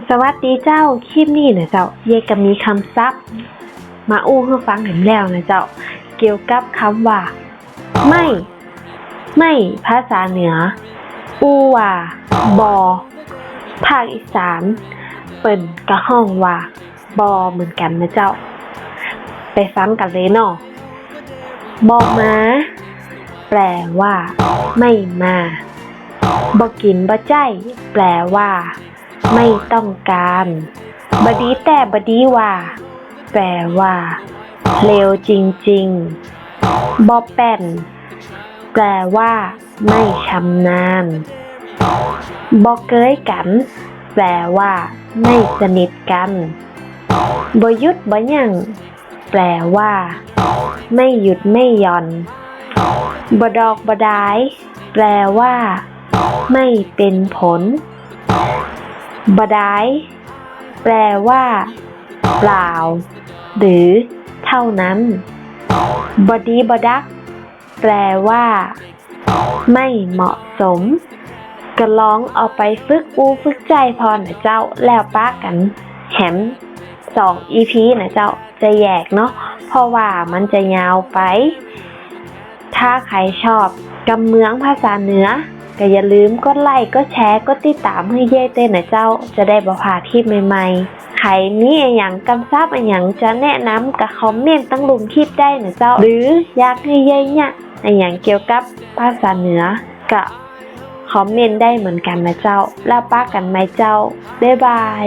สวัสดีเจ้าคลิปนี้นะเจ้าเยก็มีคำศัพท์มาอู้ให้ฟังกันแล้วนะเจ้าเกี่ยวกับคำว่าไม่ภาษาเหนืออู้ว่าบอภาคอีสานเปิ่นกะห้องว่าบอเหมือนกันนะเจ้าไปฟังกันเลยเนาะบอมาแปลว่าไม่มาบ่กินบ่ใจแปลว่าไม่ต้องการบดีแต่บดีว่าแปลว่าเลวจริงๆบอแป่นแปลว่าไม่ชำนาญบอเก้ยกันแปลว่าไม่สนิทกันบหยุดบ่ยั่งแปลว่าไม่หยุดไม่หย่อนบดอกบดายแปลว่าไม่เป็นผลบดายแปลว่าเปล่าหรือเท่านั้นบดีบดักแปลว่าไม่เหมาะสมก็ลองเอาไปฝึกอูฝึกใจพอนะเจ้าแล้วป้ากันแหม2 EP นะเจ้าจะแยกเนาะเพราะว่ามันจะยาวไปถ้าใครชอบกำเมืองภาษาเหนือก็อย่าลืมกดไลค์กดแชร์กดติดตามให้เย่เต้นนะเจ้าจะได้บ่พลาดคลิปใหม่ๆใครมีอย่างกำซับอย่างจะแนะนำก็คอมเมนต์ตั้งลุมคลิปได้นะเจ้าหรืออยากให้เย่เนี่ยอย่างเกี่ยวกับภาษาเหนือก็คอมเมนต์ได้เหมือนกันนะเจ้าแล้วป้ากันไหมเจ้าบ๊ายบาย